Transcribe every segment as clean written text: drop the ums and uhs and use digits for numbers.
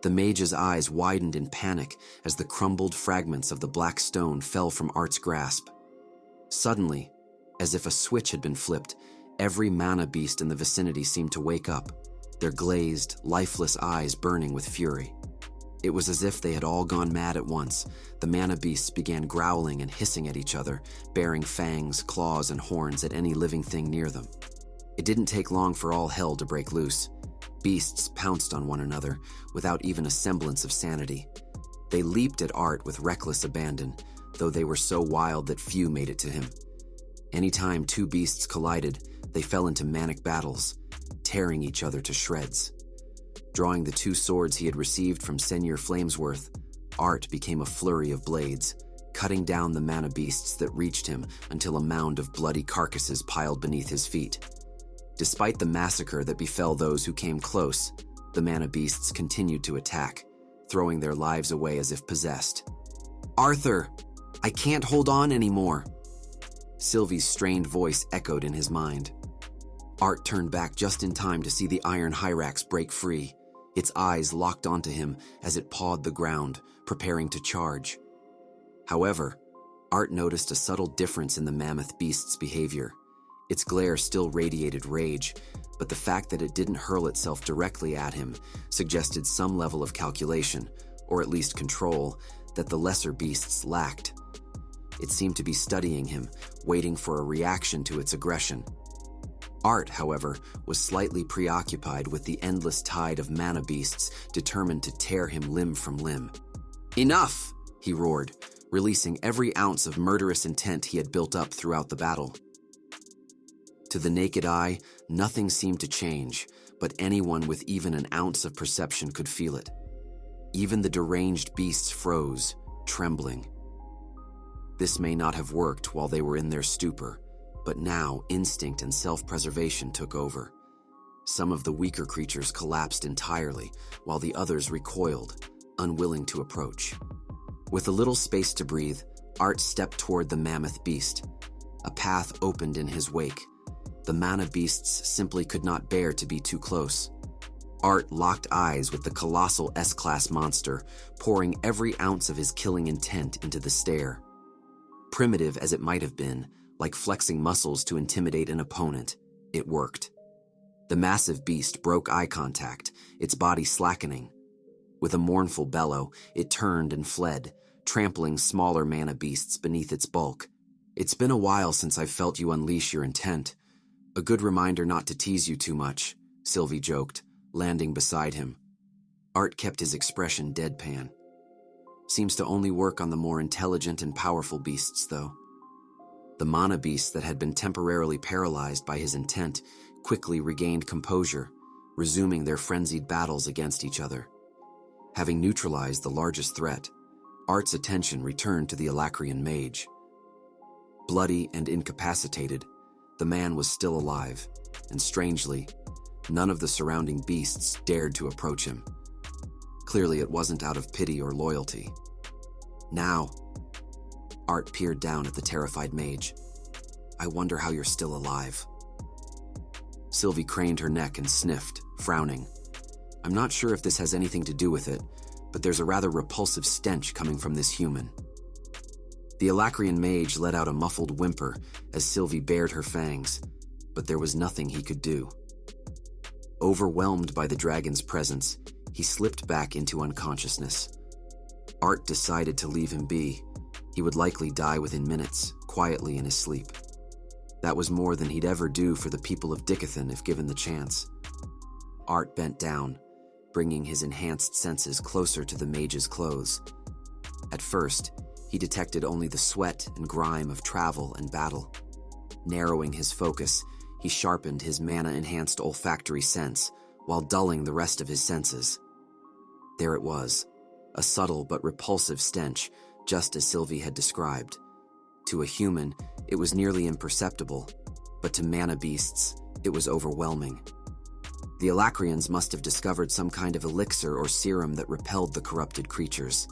The mage's eyes widened in panic as the crumbled fragments of the black stone fell from Art's grasp. Suddenly, as if a switch had been flipped, every mana beast in the vicinity seemed to wake up, their glazed, lifeless eyes burning with fury. It was as if they had all gone mad at once. The mana beasts began growling and hissing at each other, bearing fangs, claws, and horns at any living thing near them. It didn't take long for all hell to break loose. Beasts pounced on one another, without even a semblance of sanity. They leaped at Art with reckless abandon, though they were so wild that few made it to him. Anytime two beasts collided, they fell into manic battles, tearing each other to shreds. Drawing the two swords he had received from Senior Flamesworth, Art became a flurry of blades, cutting down the mana beasts that reached him until a mound of bloody carcasses piled beneath his feet. Despite the massacre that befell those who came close, the mana beasts continued to attack, throwing their lives away as if possessed. "Arthur, I can't hold on anymore." Sylvie's strained voice echoed in his mind. Art turned back just in time to see the iron hyrax break free, its eyes locked onto him as it pawed the ground, preparing to charge. However, Art noticed a subtle difference in the mammoth beast's behavior. Its glare still radiated rage, but the fact that it didn't hurl itself directly at him suggested some level of calculation, or at least control, that the lesser beasts lacked. It seemed to be studying him, waiting for a reaction to its aggression. Art, however, was slightly preoccupied with the endless tide of mana beasts determined to tear him limb from limb. "Enough!" he roared, releasing every ounce of murderous intent he had built up throughout the battle. To the naked eye, nothing seemed to change, but anyone with even an ounce of perception could feel it. Even the deranged beasts froze, trembling. This may not have worked while they were in their stupor, but now instinct and self-preservation took over. Some of the weaker creatures collapsed entirely, while the others recoiled, unwilling to approach. With a little space to breathe, Art stepped toward the mammoth beast. A path opened in his wake. The mana beasts simply could not bear to be too close. Art locked eyes with the colossal S-class monster, pouring every ounce of his killing intent into the stare. Primitive as it might have been, like flexing muscles to intimidate an opponent, it worked. The massive beast broke eye contact, its body slackening. With a mournful bellow, it turned and fled, trampling smaller mana beasts beneath its bulk. "It's been a while since I've felt you unleash your intent. A good reminder not to tease you too much," Sylvie joked, landing beside him. Art kept his expression deadpan. Seems to only work on the more intelligent and powerful beasts, though. The mana beasts that had been temporarily paralyzed by his intent quickly regained composure, resuming their frenzied battles against each other. Having neutralized the largest threat, Art's attention returned to the Alacrian mage. Bloody and incapacitated, the man was still alive, and strangely, none of the surrounding beasts dared to approach him. Clearly, it wasn't out of pity or loyalty. "Now," Art peered down at the terrified mage. "I wonder how you're still alive." Sylvie craned her neck and sniffed, frowning. "I'm not sure if this has anything to do with it, but there's a rather repulsive stench coming from this human." The Alacrian mage let out a muffled whimper as Sylvie bared her fangs, but there was nothing he could do. Overwhelmed by the dragon's presence, he slipped back into unconsciousness. Art decided to leave him be. He would likely die within minutes, quietly in his sleep. That was more than he'd ever do for the people of Dickathan if given the chance. Art bent down, bringing his enhanced senses closer to the mage's clothes. At first, he detected only the sweat and grime of travel and battle. Narrowing his focus, he sharpened his mana-enhanced olfactory sense while dulling the rest of his senses. There it was, a subtle but repulsive stench, just as Sylvie had described. To a human, it was nearly imperceptible, but to mana beasts, it was overwhelming. The Alacrians must have discovered some kind of elixir or serum that repelled the corrupted creatures.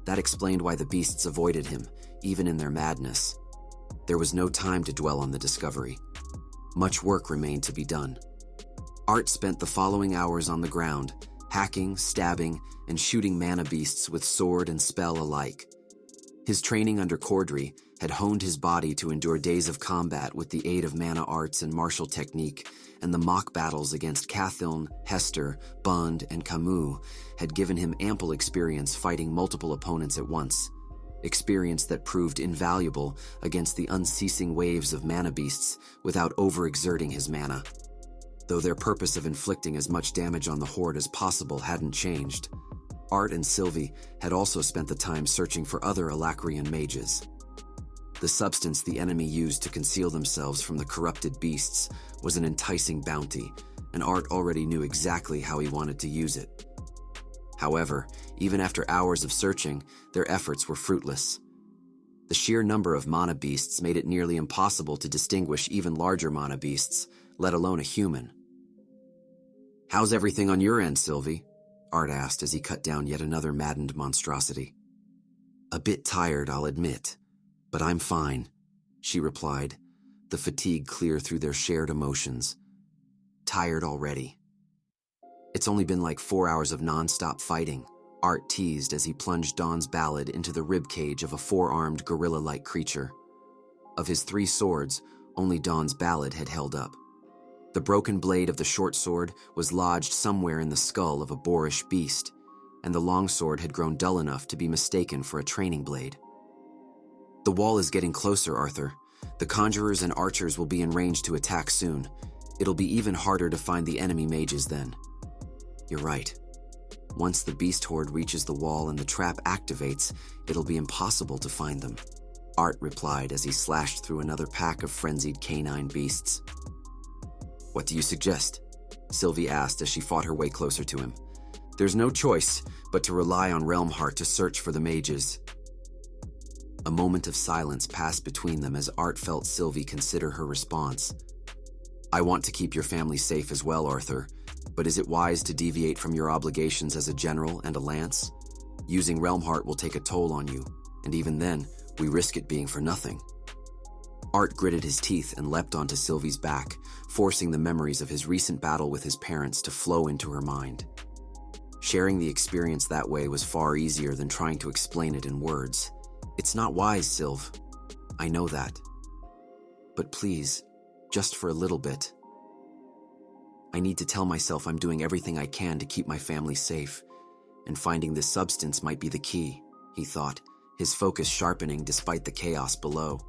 That explained why the beasts avoided him, even in their madness. There was no time to dwell on the discovery. Much work remained to be done. Art spent the following hours on the ground, hacking, stabbing, and shooting mana beasts with sword and spell alike. His training under Cordry had honed his body to endure days of combat with the aid of mana arts and martial technique, and the mock battles against Cathiln, Hester, Bund, and Camus had given him ample experience fighting multiple opponents at once, experience that proved invaluable against the unceasing waves of mana beasts without overexerting his mana. Though their purpose of inflicting as much damage on the horde as possible hadn't changed, Art and Sylvie had also spent the time searching for other Alacrian mages. The substance the enemy used to conceal themselves from the corrupted beasts was an enticing bounty, and Art already knew exactly how he wanted to use it. However, even after hours of searching, their efforts were fruitless. The sheer number of mana beasts made it nearly impossible to distinguish even larger mana beasts, let alone a human. "How's everything on your end, Sylvie?" Art asked as he cut down yet another maddened monstrosity. "A bit tired, I'll admit, but I'm fine," she replied, the fatigue clear through their shared emotions. "Tired already." "It's only been like 4 hours of non-stop fighting," Art teased as he plunged Dawn's ballad into the ribcage of a four-armed gorilla-like creature. Of his 3 swords, only Dawn's ballad had held up. The broken blade of the short sword was lodged somewhere in the skull of a boarish beast, and the long sword had grown dull enough to be mistaken for a training blade. "The wall is getting closer, Arthur. The conjurers and archers will be in range to attack soon. It'll be even harder to find the enemy mages then." "You're right. Once the beast horde reaches the wall and the trap activates, it'll be impossible to find them," Art replied as he slashed through another pack of frenzied canine beasts. "What do you suggest?" Sylvie asked as she fought her way closer to him. "There's no choice but to rely on Realmheart to search for the mages." A moment of silence passed between them as Art felt Sylvie consider her response. "I want to keep your family safe as well, Arthur, but is it wise to deviate from your obligations as a general and a lance? Using Realmheart will take a toll on you, and even then, we risk it being for nothing." Art gritted his teeth and leapt onto Sylvie's back, forcing the memories of his recent battle with his parents to flow into her mind. Sharing the experience that way was far easier than trying to explain it in words. "It's not wise, Sylv. I know that. But please, just for a little bit. I need to tell myself I'm doing everything I can to keep my family safe, and finding this substance might be the key," he thought, his focus sharpening despite the chaos below.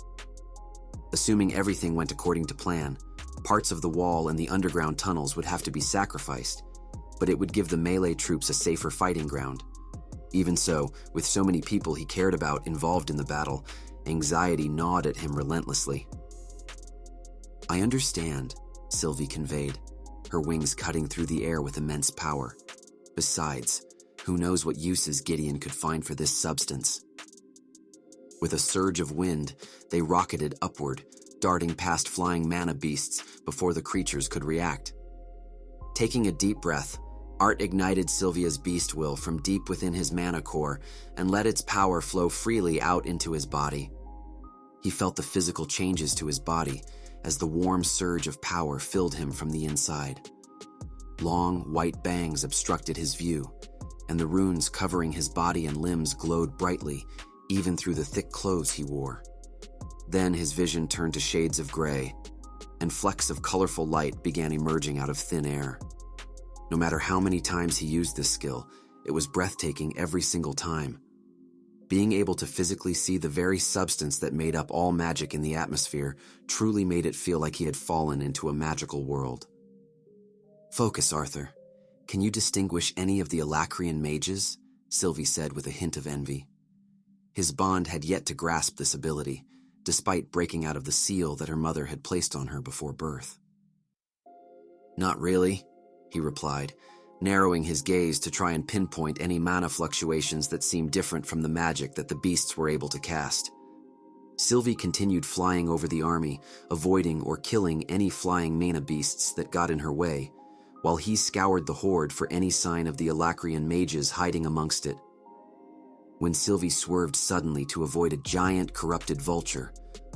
Assuming everything went according to plan, parts of the wall and the underground tunnels would have to be sacrificed, but it would give the melee troops a safer fighting ground. Even so, with so many people he cared about involved in the battle, anxiety gnawed at him relentlessly. "I understand," Sylvie conveyed, her wings cutting through the air with immense power. "Besides, who knows what uses Gideon could find for this substance." With a surge of wind, they rocketed upward, darting past flying mana beasts before the creatures could react. Taking a deep breath, Art ignited Sylvia's beast will from deep within his mana core and let its power flow freely out into his body. He felt the physical changes to his body as the warm surge of power filled him from the inside. Long, white bangs obstructed his view, and the runes covering his body and limbs glowed brightly, even through the thick clothes he wore. Then his vision turned to shades of gray, and flecks of colorful light began emerging out of thin air. No matter how many times he used this skill, it was breathtaking every single time. Being able to physically see the very substance that made up all magic in the atmosphere truly made it feel like he had fallen into a magical world. "Focus, Arthur. Can you distinguish any of the Alacrian mages?" Sylvie said with a hint of envy. His bond had yet to grasp this ability, despite breaking out of the seal that her mother had placed on her before birth. "Not really," he replied, narrowing his gaze to try and pinpoint any mana fluctuations that seemed different from the magic that the beasts were able to cast. Sylvie continued flying over the army, avoiding or killing any flying mana beasts that got in her way, while he scoured the horde for any sign of the Alacrian mages hiding amongst it. When Sylvie swerved suddenly to avoid a giant corrupted vulture,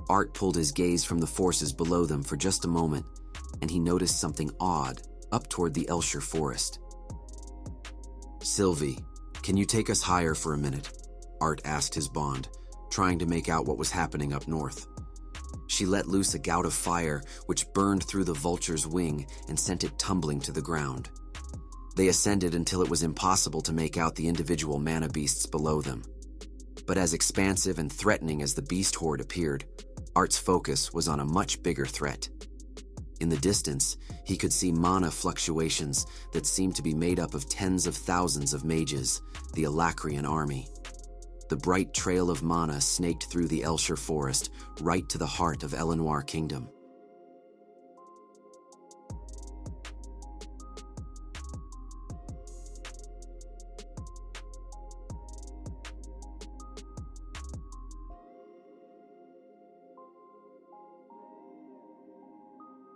Art pulled his gaze from the forces below them for just a moment, and he noticed something odd up toward the Elshire forest. Sylvie, can you take us higher for a minute? Art asked his bond, trying to make out what was happening up north. She let loose a gout of fire which burned through the vulture's wing and sent it tumbling to the ground. They ascended until it was impossible to make out the individual mana beasts below them. But as expansive and threatening as the beast horde appeared, Art's focus was on a much bigger threat. In the distance, he could see mana fluctuations that seemed to be made up of tens of thousands of mages, the Alacrian army. The bright trail of mana snaked through the Elshire forest, right to the heart of Elenoir Kingdom.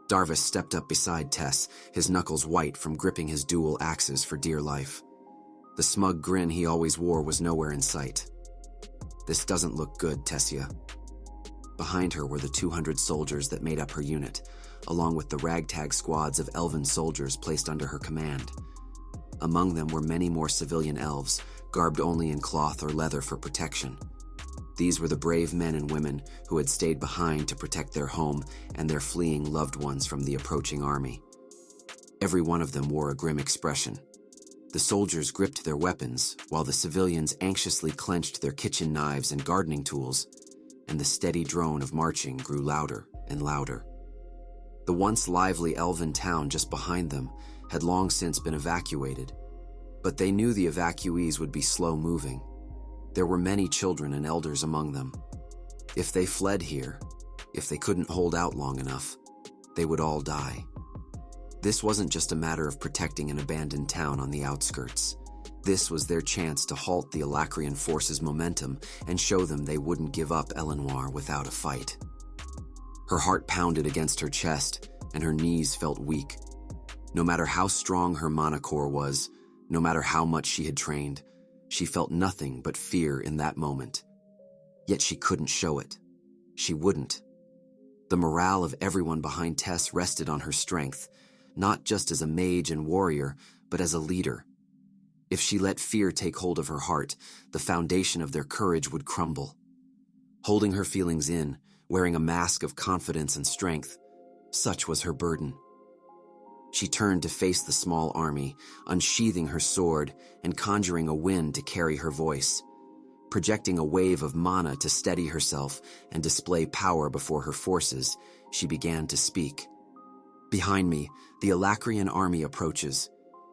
Darvis stepped up beside Tess, his knuckles white from gripping his dual axes for dear life. The smug grin he always wore was nowhere in sight. "This doesn't look good, Tessia." Behind her were the 200 soldiers that made up her unit, along with the ragtag squads of elven soldiers placed under her command. Among them were many more civilian elves, garbed only in cloth or leather for protection. These were the brave men and women who had stayed behind to protect their home and their fleeing loved ones from the approaching army. Every one of them wore a grim expression. The soldiers gripped their weapons, while the civilians anxiously clenched their kitchen knives and gardening tools, and the steady drone of marching grew louder and louder. The once lively elven town just behind them had long since been evacuated, but they knew the evacuees would be slow-moving. There were many children and elders among them. If they fled here, if they couldn't hold out long enough, they would all die. This wasn't just a matter of protecting an abandoned town on the outskirts. This was their chance to halt the Alacrian force's momentum and show them they wouldn't give up Elenoir without a fight. Her heart pounded against her chest, and her knees felt weak. No matter how strong her mana core was, no matter how much she had trained, she felt nothing but fear in that moment. Yet she couldn't show it. She wouldn't. The morale of everyone behind Tess rested on her strength, not just as a mage and warrior, but as a leader. If she let fear take hold of her heart, the foundation of their courage would crumble. Holding her feelings in, wearing a mask of confidence and strength, such was her burden. She turned to face the small army, unsheathing her sword and conjuring a wind to carry her voice. Projecting a wave of mana to steady herself and display power before her forces, she began to speak. "Behind me, the Alacrian army approaches.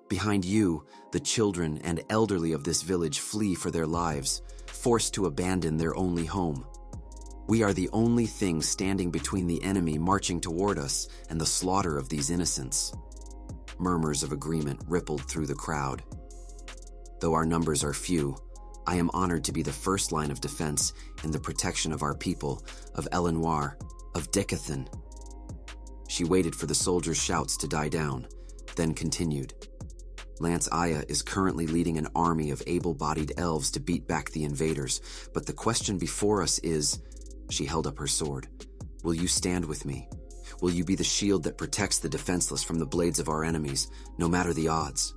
Behind you, the children and elderly of this village flee for their lives, forced to abandon their only home. We are the only thing standing between the enemy marching toward us and the slaughter of these innocents." Murmurs of agreement rippled through the crowd. "Though our numbers are few, I am honored to be the first line of defense in the protection of our people, of Elenoir, of Decathan." She waited for the soldiers' shouts to die down, then continued. "Lance Aya is currently leading an army of able-bodied elves to beat back the invaders, but the question before us is," she held up her sword, "will you stand with me? Will you be the shield that protects the defenseless from the blades of our enemies, no matter the odds?"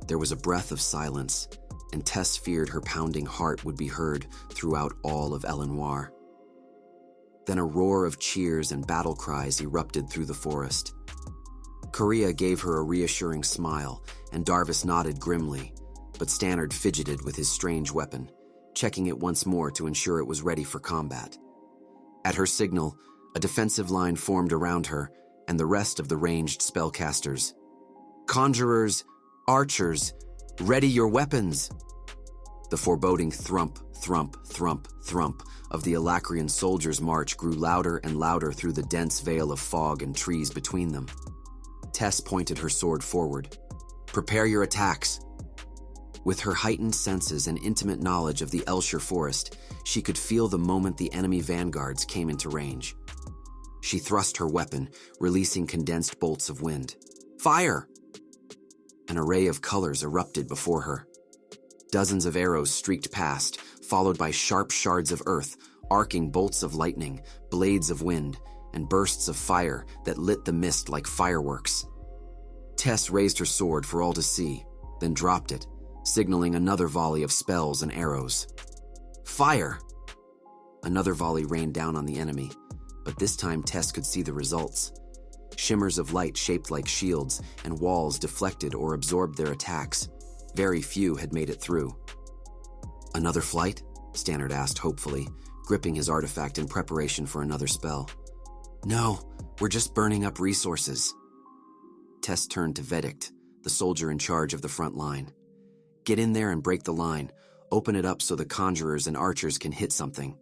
There was a breath of silence, and Tess feared her pounding heart would be heard throughout all of Elenoir. Then a roar of cheers and battle cries erupted through the forest. Korea gave her a reassuring smile, and Darvis nodded grimly, but Stannard fidgeted with his strange weapon, checking it once more to ensure it was ready for combat. At her signal, a defensive line formed around her and the rest of the ranged spellcasters. "Conjurers, archers, ready your weapons!" The foreboding thrump, thrump, thrump, thrump of the Alacrian soldiers' march grew louder and louder through the dense veil of fog and trees between them. Tess pointed her sword forward. "Prepare your attacks." With her heightened senses and intimate knowledge of the Elshire forest, she could feel the moment the enemy vanguards came into range. She thrust her weapon, releasing condensed bolts of wind. "Fire!" An array of colors erupted before her. Dozens of arrows streaked past, followed by sharp shards of earth, arcing bolts of lightning, blades of wind, and bursts of fire that lit the mist like fireworks. Tess raised her sword for all to see, then dropped it, signaling another volley of spells and arrows. Fire! Another volley rained down on the enemy, but this time Tess could see the results. Shimmers of light shaped like shields, and walls deflected or absorbed their attacks. Very few had made it through. Another flight? Stannard asked hopefully, gripping his artifact in preparation for another spell. No, we're just burning up resources. Tess turned to Vedict, the soldier in charge of the front line. Get in there and break the line. Open it up so the conjurers and archers can hit something.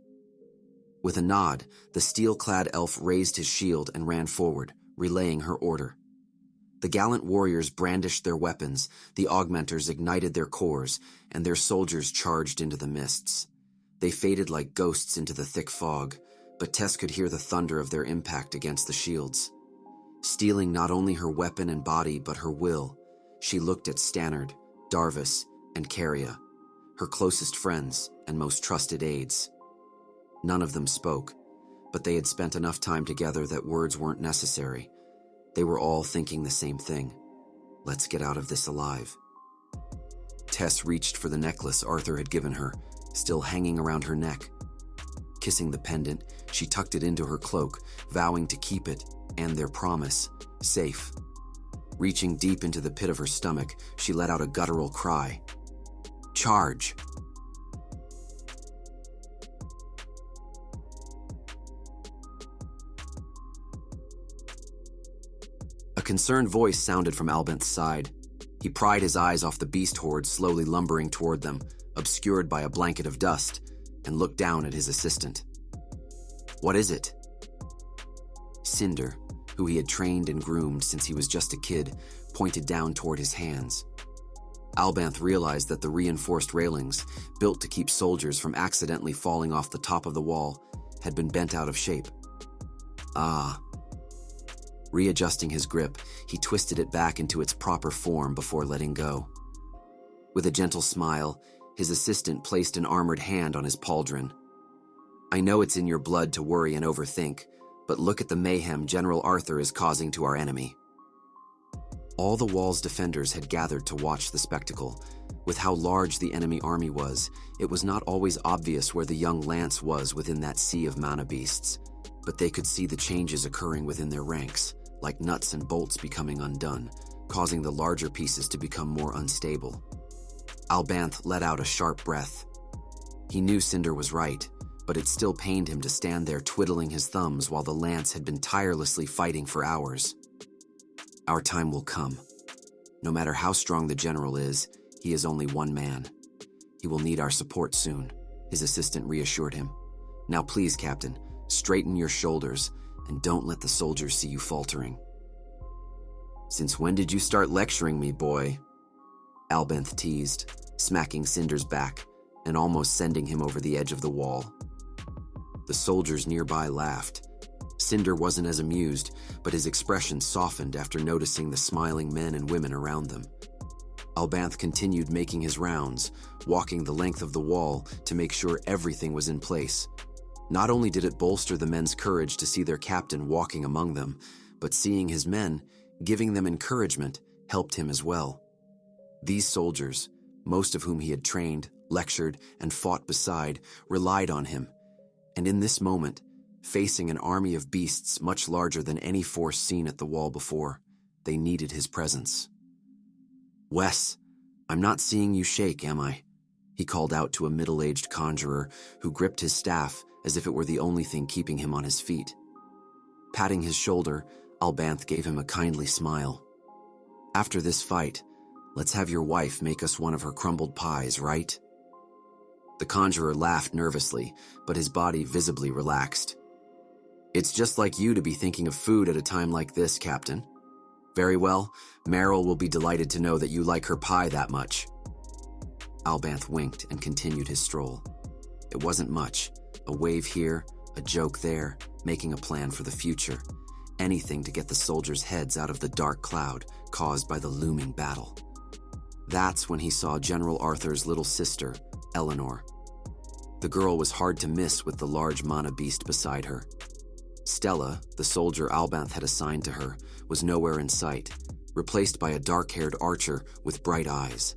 With a nod, the steel-clad elf raised his shield and ran forward, relaying her order. The gallant warriors brandished their weapons, the augmenters ignited their cores, and their soldiers charged into the mists. They faded like ghosts into the thick fog, but Tess could hear the thunder of their impact against the shields. Stealing not only her weapon and body but her will, she looked at Stannard, Darvis, and Caria, her closest friends and most trusted aides. None of them spoke, but they had spent enough time together that words weren't necessary. They were all thinking the same thing. Let's get out of this alive. Tess reached for the necklace Arthur had given her, still hanging around her neck. Kissing the pendant, she tucked it into her cloak, vowing to keep it, and their promise, safe. Reaching deep into the pit of her stomach, she let out a guttural cry. Charge! A concerned voice sounded from Albinth's side. He pried his eyes off the beast horde slowly lumbering toward them, obscured by a blanket of dust, and looked down at his assistant. What is it? Cinder, who he had trained and groomed since he was just a kid, pointed down toward his hands. Albinth realized that the reinforced railings, built to keep soldiers from accidentally falling off the top of the wall, had been bent out of shape. Ah. Readjusting his grip, he twisted it back into its proper form before letting go. With a gentle smile, his assistant placed an armored hand on his pauldron. I know it's in your blood to worry and overthink, but look at the mayhem General Arthur is causing to our enemy. All the wall's defenders had gathered to watch the spectacle. With how large the enemy army was, it was not always obvious where the young lance was within that sea of mana beasts, but they could see the changes occurring within their ranks, like nuts and bolts becoming undone, causing the larger pieces to become more unstable. Albinth let out a sharp breath. He knew Cinder was right, but it still pained him to stand there twiddling his thumbs while the lance had been tirelessly fighting for hours. Our time will come. No matter how strong the general is, he is only one man. He will need our support soon, his assistant reassured him. Now please, Captain, straighten your shoulders and don't let the soldiers see you faltering. Since when did you start lecturing me, boy? Albinth teased, smacking Cinder's back and almost sending him over the edge of the wall. The soldiers nearby laughed. Cinder wasn't as amused, but his expression softened after noticing the smiling men and women around them. Albinth continued making his rounds, walking the length of the wall to make sure everything was in place. Not only did it bolster the men's courage to see their captain walking among them, but seeing his men, giving them encouragement, helped him as well. These soldiers, most of whom he had trained, lectured, and fought beside, relied on him, and in this moment, facing an army of beasts much larger than any force seen at the wall before, they needed his presence. Wes, I'm not seeing you shake, am I? He called out to a middle-aged conjurer who gripped his staff as if it were the only thing keeping him on his feet. Patting his shoulder, Albinth gave him a kindly smile. After this fight, let's have your wife make us one of her crumbled pies, right? The conjurer laughed nervously, but his body visibly relaxed. It's just like you to be thinking of food at a time like this, Captain. Very well, Meryl will be delighted to know that you like her pie that much. Albinth winked and continued his stroll. It wasn't much. A wave here, a joke there, making a plan for the future. Anything to get the soldiers' heads out of the dark cloud caused by the looming battle. That's when he saw General Arthur's little sister, Eleanor. The girl was hard to miss with the large mana beast beside her. Stella, the soldier Albinth had assigned to her, was nowhere in sight, replaced by a dark-haired archer with bright eyes.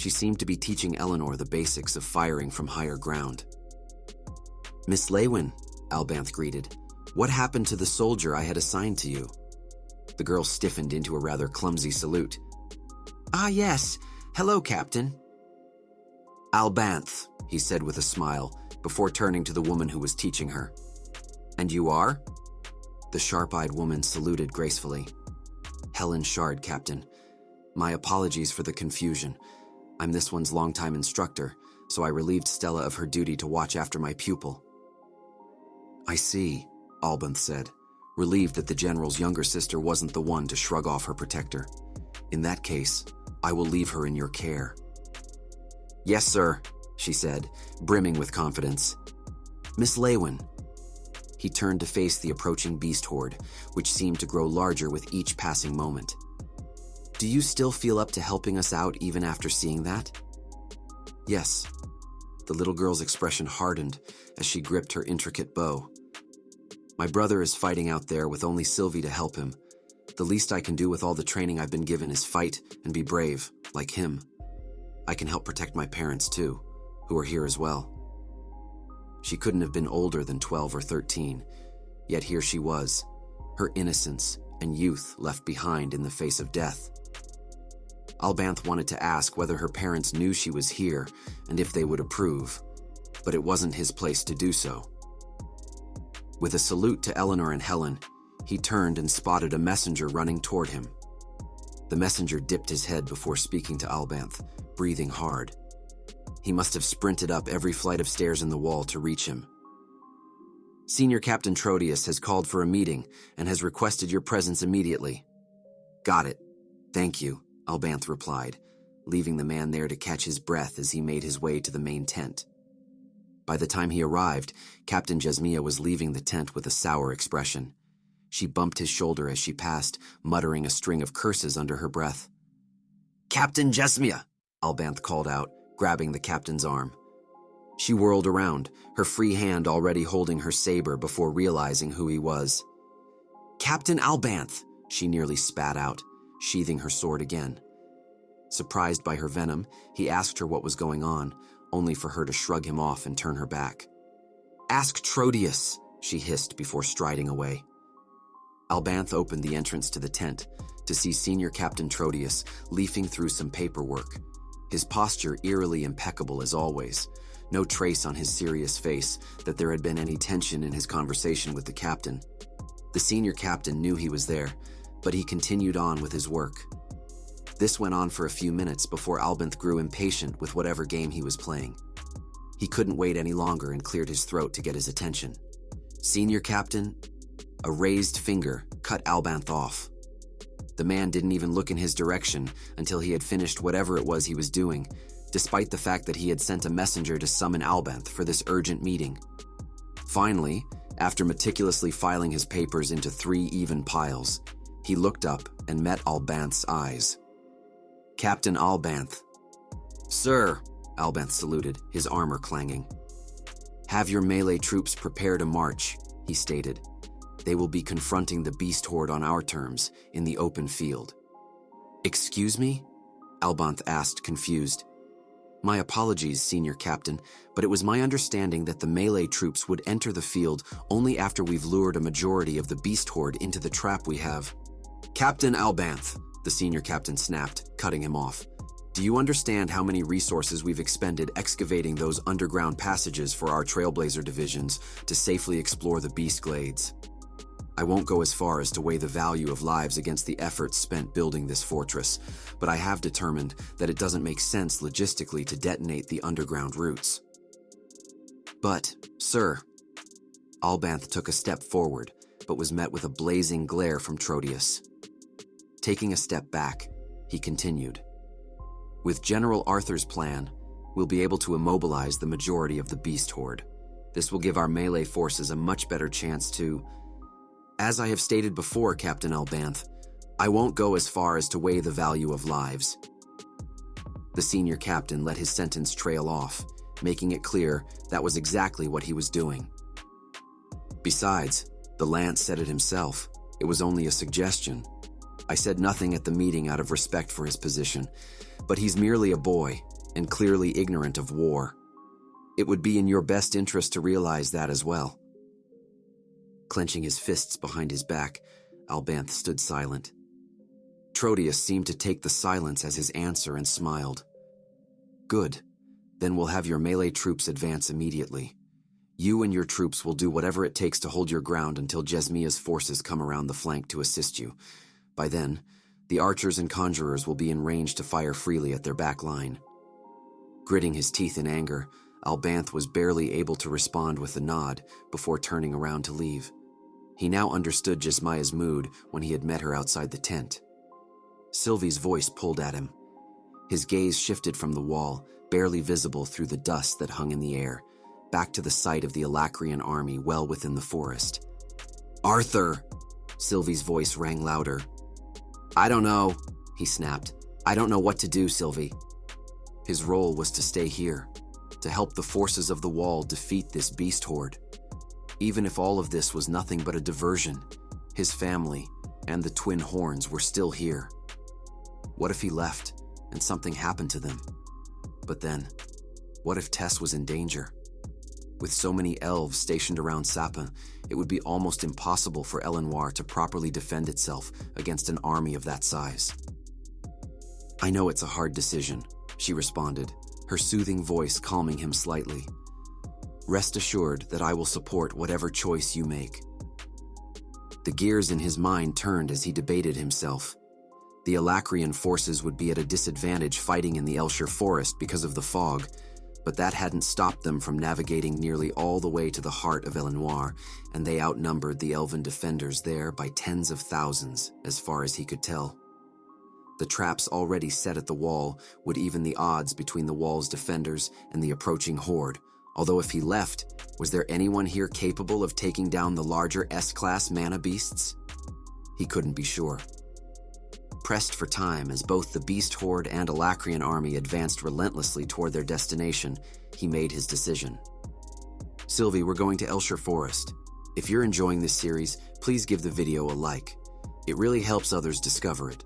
She seemed to be teaching Eleanor the basics of firing from higher ground. "Miss Lewin," Albanth greeted. "What happened to the soldier I had assigned to you?" The girl stiffened into a rather clumsy salute. "Ah, yes. Hello, Captain." "Albanth," he said with a smile, before turning to the woman who was teaching her. "And you are?" The sharp-eyed woman saluted gracefully. "Helen Shard, Captain. My apologies for the confusion. I'm this one's longtime instructor, so I relieved Stella of her duty to watch after my pupil." "I see," Albanth said, relieved that the general's younger sister wasn't the one to shrug off her protector. "In that case, I will leave her in your care." "Yes, sir," she said, brimming with confidence. "Miss Lewin." He turned to face the approaching beast horde, which seemed to grow larger with each passing moment. "Do you still feel up to helping us out even after seeing that?" "Yes." The little girl's expression hardened as she gripped her intricate bow. "My brother is fighting out there with only Sylvie to help him. The least I can do with all the training I've been given is fight and be brave, like him. I can help protect my parents too, who are here as well." She couldn't have been older than 12 or 13, yet here she was, her innocence and youth left behind in the face of death. Albanth wanted to ask whether her parents knew she was here and if they would approve, but it wasn't his place to do so. With a salute to Eleanor and Helen, he turned and spotted a messenger running toward him. The messenger dipped his head before speaking to Albanth, breathing hard. He must have sprinted up every flight of stairs in the wall to reach him. "Senior Captain Trodius has called for a meeting and has requested your presence immediately." "Got it. Thank you," Albanth replied, leaving the man there to catch his breath as he made his way to the main tent. By the time he arrived, Captain Jasmia was leaving the tent with a sour expression. She bumped his shoulder as she passed, muttering a string of curses under her breath. "Captain Jasmia!" Albanth called out, grabbing the captain's arm. She whirled around, her free hand already holding her saber before realizing who he was. "Captain Albanth!" she nearly spat out, sheathing her sword again. Surprised by her venom, he asked her what was going on, only for her to shrug him off and turn her back. "Ask Trodius," she hissed before striding away. Albanth opened the entrance to the tent to see Senior Captain Trodius leafing through some paperwork, his posture eerily impeccable as always, no trace on his serious face that there had been any tension in his conversation with the captain. The senior captain knew he was there, but he continued on with his work. This went on for a few minutes before Albanth grew impatient with whatever game he was playing. He couldn't wait any longer and cleared his throat to get his attention. "Senior Captain?" A raised finger cut Albanth off. The man didn't even look in his direction until he had finished whatever it was he was doing, despite the fact that he had sent a messenger to summon Albanth for this urgent meeting. Finally, after meticulously filing his papers into 3 even piles, he looked up and met Albanth's eyes. "Captain Albanth." "Sir," Albanth saluted, his armor clanging. "Have your melee troops prepare to march," he stated. "They will be confronting the beast horde on our terms, in the open field." "Excuse me?" Albanth asked, confused. "My apologies, Senior Captain, but it was my understanding that the melee troops would enter the field only after we've lured a majority of the beast horde into the trap we have." "Captain Albanth," the Senior Captain snapped, cutting him off. "Do you understand how many resources we've expended excavating those underground passages for our Trailblazer divisions to safely explore the beast glades? I won't go as far as to weigh the value of lives against the efforts spent building this fortress, but I have determined that it doesn't make sense logistically to detonate the underground routes." "But, sir..." Albanth took a step forward, but was met with a blazing glare from Trodius. Taking a step back, he continued. "With General Arthur's plan, we'll be able to immobilize the majority of the beast horde. This will give our melee forces a much better chance to... As I have stated before, Captain Albanth, I won't go as far as to weigh the value of lives." The senior captain let his sentence trail off, making it clear that was exactly what he was doing. "Besides, the Lance said it himself. It was only a suggestion. I said nothing at the meeting out of respect for his position, but he's merely a boy, and clearly ignorant of war. It would be in your best interest to realize that as well. Clenching his fists behind his back, Albanth stood silent. Trotius seemed to take the silence as his answer and smiled. Good. Then we'll have your melee troops advance immediately. You and your troops will do whatever it takes to hold your ground until Jesmia's forces come around the flank to assist you. By then, the archers and conjurers will be in range to fire freely at their back line. Gritting his teeth in anger, Albanth was barely able to respond with a nod before turning around to leave. He now understood Jesmia's mood when he had met her outside the tent. Sylvie's voice pulled at him. His gaze shifted from the wall, barely visible through the dust that hung in the air, back to the site of the Alacrian army well within the forest. "Arthur!" Sylvie's voice rang louder. "I don't know," he snapped. "I don't know what to do, Sylvie." His role was to stay here, to help the forces of the wall defeat this beast horde. Even if all of this was nothing but a diversion, his family and the twin horns were still here. What if he left and something happened to them? But then, what if Tess was in danger? With so many elves stationed around Sapin, it would be almost impossible for Elenoir to properly defend itself against an army of that size. "I know it's a hard decision," she responded, her soothing voice calming him slightly. "Rest assured that I will support whatever choice you make." The gears in his mind turned as he debated himself. The Alacrian forces would be at a disadvantage fighting in the Elshire forest because of the fog, but that hadn't stopped them from navigating nearly all the way to the heart of Elenoir, and they outnumbered the elven defenders there by tens of thousands, as far as he could tell. The traps already set at the wall would even the odds between the wall's defenders and the approaching horde, although if he left, was there anyone here capable of taking down the larger S-class mana beasts? He couldn't be sure. Pressed for time as both the beast horde and Alacrian army advanced relentlessly toward their destination, he made his decision. "Sylvie, we're going to Elshire Forest. If you're enjoying this series, please give the video a like. It really helps others discover it.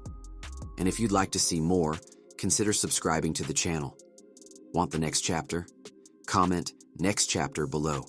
And if you'd like to see more, consider subscribing to the channel. Want the next chapter? Comment next chapter below.